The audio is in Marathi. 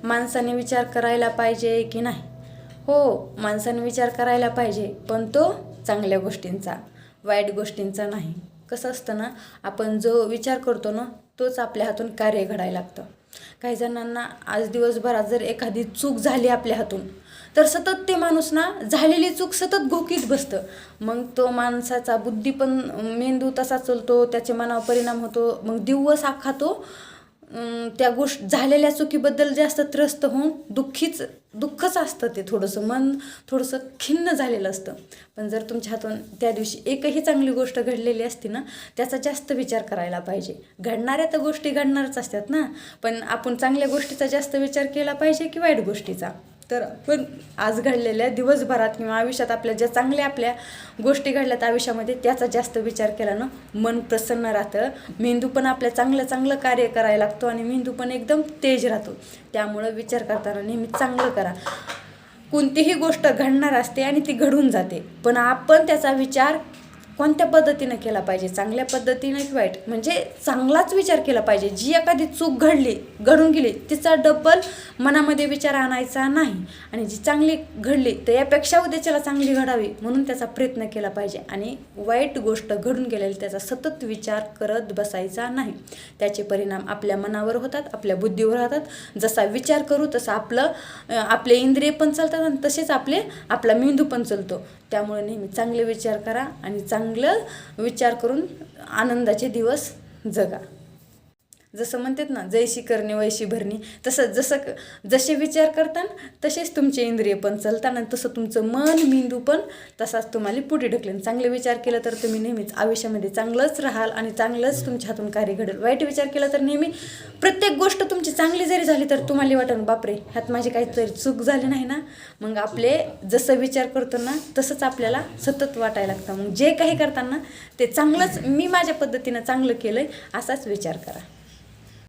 माणसाने विचार करायला पाहिजे की नाही? हो, माणसाने विचार करायला पाहिजे, पण तो चांगल्या गोष्टींचा, वाईट गोष्टींचा नाही. कसं असतं ना, आपण जो विचार करतो ना तोच आपल्या हातून कार्य घडायला लागतं. काही जणांना आज दिवसभरात जर एखादी चूक झाली आपल्या हातून, तर सतत ते माणूस ना झालेली चूक सतत घोकीत बसतं. मग तो माणसाचा बुद्धी पण, मेंदू तसा चलतो, त्याच्या मनावर परिणाम होतो. मग दिवस अख्खा तो त्या झालेल्या चुकीबद्दल जास्त त्रस्त होऊन दुःखच असतं. ते थोडंसं मन थोडंसं खिन्न झालेलं असतं. पण जर तुमच्या हातून त्या दिवशी एकही चांगली गोष्ट घडलेली असती ना, त्याचा जास्त विचार करायला पाहिजे. घडणाऱ्या तर गोष्टी घडणारच असतात ना, पण आपण चांगल्या गोष्टीचा जास्त विचार केला पाहिजे की वाईट गोष्टीचा? तर पण आज घडलेल्या दिवसभरात किंवा आयुष्यात आपल्या ज्या चांगल्या आपल्या गोष्टी घडल्यात आयुष्यामध्ये, त्याचा जास्त विचार केला ना मन प्रसन्न राहतं. मेंदू पण आपल्या चांगलं चांगलं कार्य करायला लागतो आणि मेंदू पण एकदम तेज राहतो. त्यामुळं विचार करताना नेहमी चांगलं करा. कोणतीही गोष्ट घडणार असते आणि ती घडून जाते, पण आपण त्याचा विचार कोणत्या पद्धतीनं केला पाहिजे, चांगल्या पद्धतीनं की वाईट, म्हणजे चांगलाच विचार केला पाहिजे. जी एखादी चूक घडून गेली तिचा डबल मनामध्ये विचार आणायचा नाही. आणि जी चांगली घडली तर यापेक्षा उद्याच्याला चांगली घडावी म्हणून त्याचा प्रयत्न केला पाहिजे. आणि वाईट गोष्ट घडून गेलेली त्याचा सतत विचार करत बसायचा नाही. त्याचे परिणाम आपल्या मनावर होतात, आपल्या बुद्धीवर होतात. जसा विचार करू तसं आपले इंद्रिय पण चालतात आणि तसेच आपला मेंदू पण चालतो. त्यामुळे नेहमी चांगले विचार करा आणि चांगलं विचार करून आनंदाचे दिवस जगा. जसं म्हणतात ना, जैशी करणी वैशी भरणी, जसे विचार करतान तसेच तुमचे इंद्रिय पण चालतात आणि तसं तुमचं मन मेंदू पण तसाच तुम्हाला पुढे ढकलेन. चांगले विचार केलं तर तुम्ही नेहमीच आयुष्यामध्ये चांगलंच राहाल आणि चांगलंच तुमच्या हातून कार्य घडेल. वाईट विचार केला तर नेहमी प्रत्येक गोष्ट तुमची चांगली जरी झाली तर तुम्हाला वाटेल बापरे, ह्यात माझी काहीतरी चूक झाली नाही ना. मग आपले जसं विचार करतो ना तसंच आपल्याला सतत वाटायला लागतं. मग जे काही करताना ते चांगलंच, मी माझ्या पद्धतीनं चांगलं केलंय असाच विचार करा.